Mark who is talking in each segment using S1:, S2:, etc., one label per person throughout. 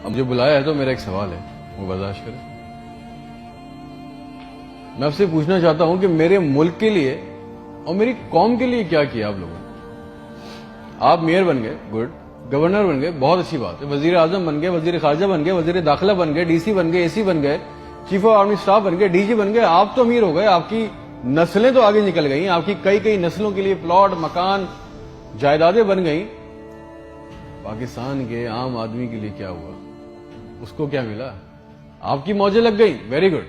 S1: اب مجھے بلایا ہے تو میرا ایک سوال ہے، وہ برداشت کریں۔ میں آپ سے پوچھنا چاہتا ہوں کہ میرے ملک کے لیے اور میری قوم کے لیے کیا کیا آپ لوگوں نے؟ آپ میئر بن گئے، گڈ، گورنر بن گئے، بہت اچھی بات ہے، وزیر اعظم بن گئے، وزیر خارجہ بن گئے، وزیر داخلہ بن گئے، ڈی سی بن گئے، اے سی بن گئے، چیف آف آرمی اسٹاف بن گئے، ڈی جی بن گئے۔ آپ تو امیر ہو گئے، آپ کی نسلیں تو آگے نکل گئیں، آپ کی کئی نسلوں کے لیے پلاٹ، مکان، جائیدادیں بن گئیں۔ پاکستان کے عام آدمی کے لیے کیا ہوا؟ اس کو کیا ملا؟ آپ کی موجیں لگ گئیں، ویری گڈ،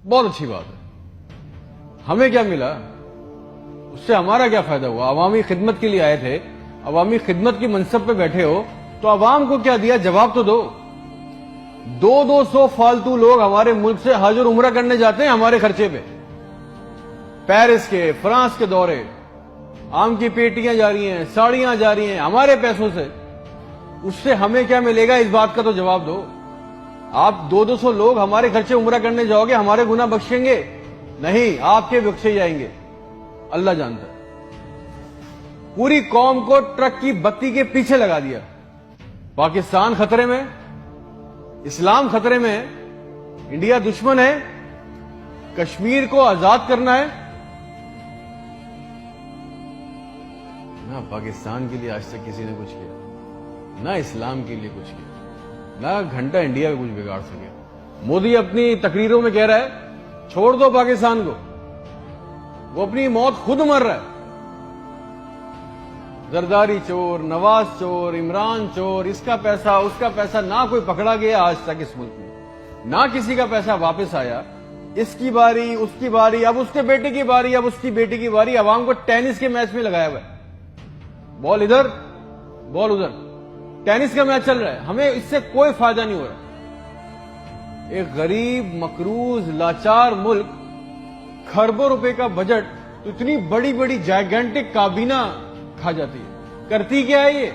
S1: بہت اچھی بات ہے۔ ہمیں کیا ملا؟ اس سے ہمارا کیا فائدہ ہوا؟ عوامی خدمت کے لیے آئے تھے، عوامی خدمت کی منصب پہ بیٹھے ہو تو عوام کو کیا دیا؟ جواب تو دو۔ 200 فالتو لوگ ہمارے ملک سے حج اور عمرہ کرنے جاتے ہیں ہمارے خرچے پہ، پیرس کے، فرانس کے دورے، آم کی پیٹیاں جا رہی ہیں، ساڑیاں جا رہی ہیں ہمارے پیسوں سے۔ اس سے ہمیں کیا ملے گا؟ اس بات کا تو جواب دو۔ آپ 200 لوگ ہمارے خرچے عمرہ کرنے جاؤ گے، ہمارے گناہ بخشیں گے؟ نہیں، آپ کے بخشے جائیں گے، اللہ جانتا ہے۔ پوری قوم کو ٹرک کی بتی کے پیچھے لگا دیا۔ پاکستان خطرے میں، اسلام خطرے میں ہے، انڈیا دشمن ہے، کشمیر کو آزاد کرنا ہے۔ نہ پاکستان کے لیے آج تک کسی نے کچھ کیا، نہ اسلام کے لیے کچھ کیا، نہ گھنٹہ انڈیا میں کچھ بگاڑ سکے۔ مودی اپنی تقریروں میں کہہ رہا ہے چھوڑ دو پاکستان کو، وہ اپنی موت خود مر رہا ہے۔ زرداری چور، نواز چور، عمران چور، اس کا پیسہ نہ کوئی پکڑا گیا آج تک اس ملک میں، نہ کسی کا پیسہ واپس آیا۔ اس کی باری، اس کی باری، اب اس کے بیٹے کی باری، اب اس کی بیٹی کی باری۔ عوام کو ٹینس کے میچ میں لگایا ہوا ہے، بال ادھر بال ادھر، ٹینس کا میچ چل رہا ہے، ہمیں اس سے کوئی فائدہ نہیں ہو رہا۔ ایک غریب، مقروض، لاچار ملک، کھربوں روپے کا بجٹ تو اتنی بڑی بڑی جائگنٹک کابینہ کھا جاتی ہے۔ کرتی کیا ہے یہ؟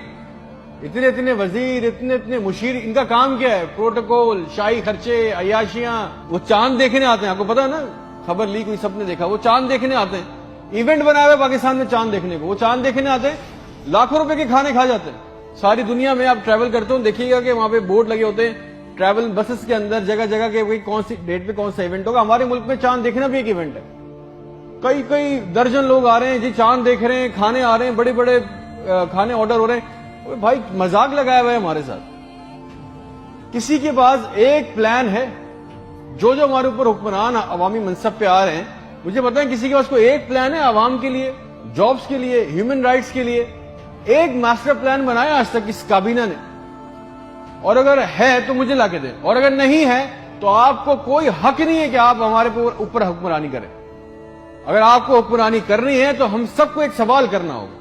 S1: اتنے وزیر، اتنے مشیر، ان کا کام کیا ہے؟ پروٹوکول، شاہی خرچے، عیاشیاں۔ وہ چاند دیکھنے آتے ہیں، آپ کو پتا ہے نا، خبر لیک ہوئی، سب نے دیکھا، وہ چاند دیکھنے آتے ہیں، ایونٹ بنایا ہوا ہے پاکستان میں چاند دیکھنے کو۔ وہ چاند دیکھنے آتے ہیں، لاکھوں روپے کے کھانے کھا جاتے ہیں۔ ساری دنیا میں آپ ٹریول کرتے ہو، دیکھیے گا کہ وہاں پہ بورڈ لگے ہوتے ہیں ٹریول بسز کے اندر، جگہ جگہ کے کون سی ڈیٹ پہ کون سا ایونٹ ہوگا۔ ہمارے ملک میں چاند دیکھنا بھی ایک ایونٹ ہے، کئی درجن لوگ آ رہے ہیں جی، چاند دیکھ رہے ہیں، کھانے آ رہے ہیں، بڑے بڑے کھانے آرڈر ہو رہے ہیں۔ بھائی مذاق لگایا ہوا ہے ہمارے ساتھ۔ کسی کے پاس ایک پلان ہے، جو ہمارے اوپر حکمران عوامی منصب پہ آ رہے ہیں، مجھے بتائیں کسی کے پاس کوئی ایک پلان ہے عوام کے لیے، جابز کے لیے، ہیومن رائٹس کے لیے؟ ایک ماسٹر پلان بنایا آج تک اس کابینہ نے؟ اور اگر ہے تو مجھے لا کے دیں، اور اگر نہیں ہے تو آپ کو کوئی حق نہیں ہے کہ آپ ہمارے اوپر حکمرانی کریں۔ اگر آپ کو حکمرانی کرنی ہے تو ہم سب کو ایک سوال کرنا ہوگا،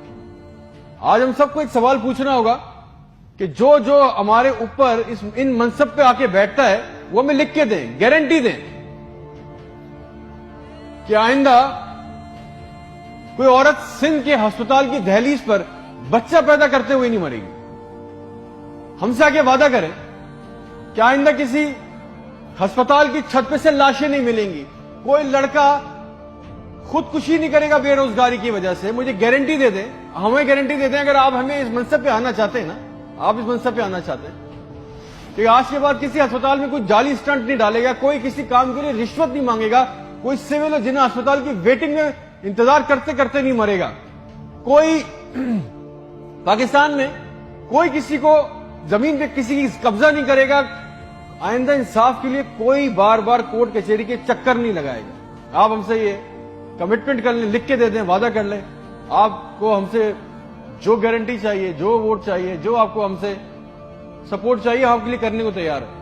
S1: آج ہم سب کو ایک سوال پوچھنا ہوگا کہ جو ہمارے اوپر ان منصب پہ آ کے بیٹھتا ہے وہ ہمیں لکھ کے دیں، گارنٹی دیں کہ آئندہ کوئی عورت سندھ کے ہسپتال کی دہلیز پر بچہ پیدا کرتے ہوئے نہیں مرے گی۔ ہم سے آگے وعدہ کریں کہ آئندہ کسی ہسپتال کی چھت پہ سے لاشیں نہیں ملیں گی، کوئی لڑکا خودکشی نہیں کرے گا بے روزگاری کی وجہ سے۔ مجھے گارنٹی دے دیں، ہمیں گارنٹی دے دیں، اگر آپ ہمیں اس منصب پہ آنا چاہتے ہیں نا، آپ اس منصب پہ آنا چاہتے ہیں کہ آج کے بعد کسی ہسپتال میں کوئی جعلی سٹنٹ نہیں ڈالے گا، کوئی کسی کام کے لیے رشوت نہیں مانگے گا، کوئی سول اور جنہ ہسپتال کی ویٹنگ میں انتظار کرتے کرتے نہیں مرے گا، کوئی پاکستان میں کوئی کسی کو زمین پہ کسی کی قبضہ نہیں کرے گا، آئندہ انصاف کے لیے کوئی بار بار کورٹ کچہری کے چکر نہیں لگائے گا۔ آپ ہم سے یہ کمٹمنٹ کر لیں، لکھ کے دے دیں، وعدہ کر لیں، آپ کو ہم سے جو گارنٹی چاہیے، جو ووٹ چاہیے، جو آپ کو ہم سے سپورٹ چاہیے، ہم آپ کے لیے کرنے کو تیار ہے۔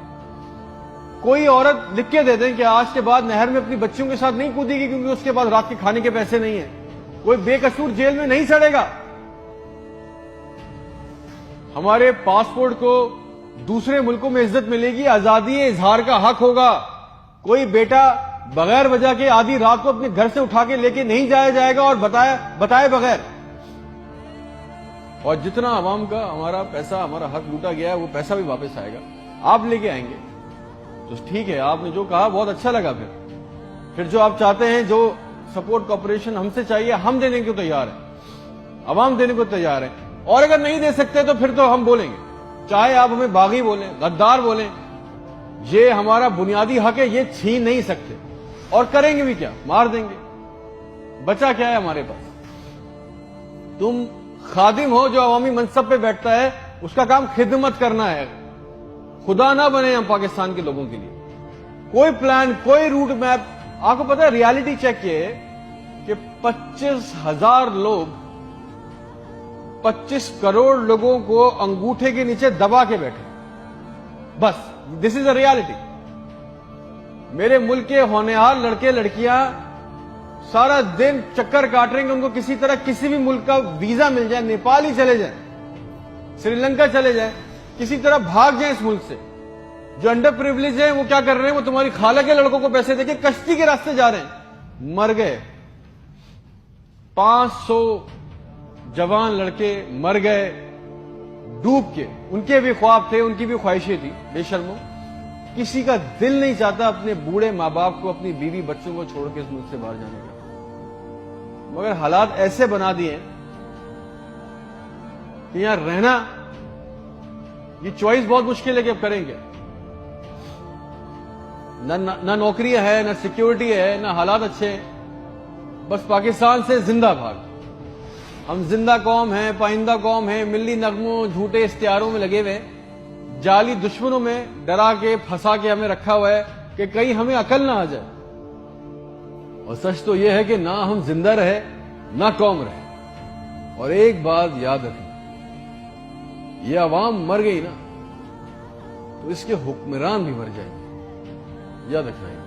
S1: کوئی عورت لکھ کے دے دیں کہ آج کے بعد نہر میں اپنی بچیوں کے ساتھ نہیں کودے گی کیونکہ اس کے بعد رات کے کھانے کے پیسے نہیں ہیں، کوئی بے قصور جیل میں نہیں سڑے گا۔ ہمارے پاسپورٹ کو دوسرے ملکوں میں عزت ملے گی، آزادی اظہار کا حق ہوگا، کوئی بیٹا بغیر وجہ کے آدھی رات کو اپنے گھر سے اٹھا کے لے کے نہیں جایا جائے گا اور بتائے بغیر۔ اور جتنا عوام کا ہمارا پیسہ، ہمارا حق لوٹا گیا ہے، وہ پیسہ بھی واپس آئے گا، آپ لے کے آئیں گے تو ٹھیک ہے۔ آپ نے جو کہا بہت اچھا لگا، پھر جو آپ چاہتے ہیں، جو سپورٹ کوپریشن ہم سے چاہیے، ہم دینے کو تیار ہیں، عوام دینے کو تیار ہے، اور اگر نہیں دے سکتے تو پھر تو ہم بولیں گے چاہے آپ ہمیں باغی بولیں، غدار بولیں، یہ ہمارا بنیادی حق ہے، یہ چھین نہیں سکتے، اور کریں گے بھی کیا؟ مار دیں گے۔ بچا کیا ہے ہمارے پاس؟ تم خادم ہو جو عوامی منصب پہ بیٹھتا ہے، اس کا کام خدمت کرنا ہے۔ خدا نہ بنے ہم پاکستان کے لوگوں کے لیے۔ کوئی پلان، کوئی روٹ میپ، آپ کو پتا ہے ریالٹی چیک یہ ہے کہ 25,000 لوگ 25 کروڑ لوگوں کو انگوٹھے کے نیچے دبا کے بیٹھے، بس دس از اے ریالٹی۔ میرے ملک کے ہونہار لڑکے لڑکیاں سارا دن چکر کاٹ رہے ہیں کہ ان کو کسی طرح کسی بھی ملک کا ویزا مل جائے، نیپال ہی چلے جائیں، سری لنکا چلے جائیں، کسی طرح بھاگ جائیں اس ملک سے۔ جو انڈر پریویلیج ہیں وہ کیا کر رہے ہیں؟ وہ تمہاری خالہ کے لڑکوں کو پیسے دے کے کشتی کے راستے جا رہے ہیں، مر گئے۔ 500 جوان لڑکے مر گئے ڈوب کے، ان کے بھی خواب تھے، ان کی بھی خواہشیں تھی، بے شرمو۔ کسی کا دل نہیں چاہتا اپنے بوڑھے ماں باپ کو، اپنی بیوی بچوں کو چھوڑ کے اس ملک سے باہر جانے کا، مگر حالات ایسے بنا دیے ہیں کہ یہاں رہنا، یہ چوائس بہت مشکل ہے کہ اب کریں گے۔ نہ نوکری ہے، نہ سیکیورٹی ہے، نہ حالات اچھے ہیں، بس پاکستان سے زندہ بھاگ۔ ہم زندہ قوم ہیں، پائندہ قوم ہیں، ملی نغموں جھوٹے اشتہاروں میں لگے ہوئے، جعلی دشمنوں میں ڈرا کے پھنسا کے ہمیں رکھا ہوا ہے کہ کہیں ہمیں عقل نہ آ جائے۔ اور سچ تو یہ ہے کہ نہ ہم زندہ رہے نہ قوم رہے۔ اور ایک بات یاد رکھیں، یہ عوام مر گئی نا تو اس کے حکمران بھی مر جائیں گے، یاد رکھنا ہے۔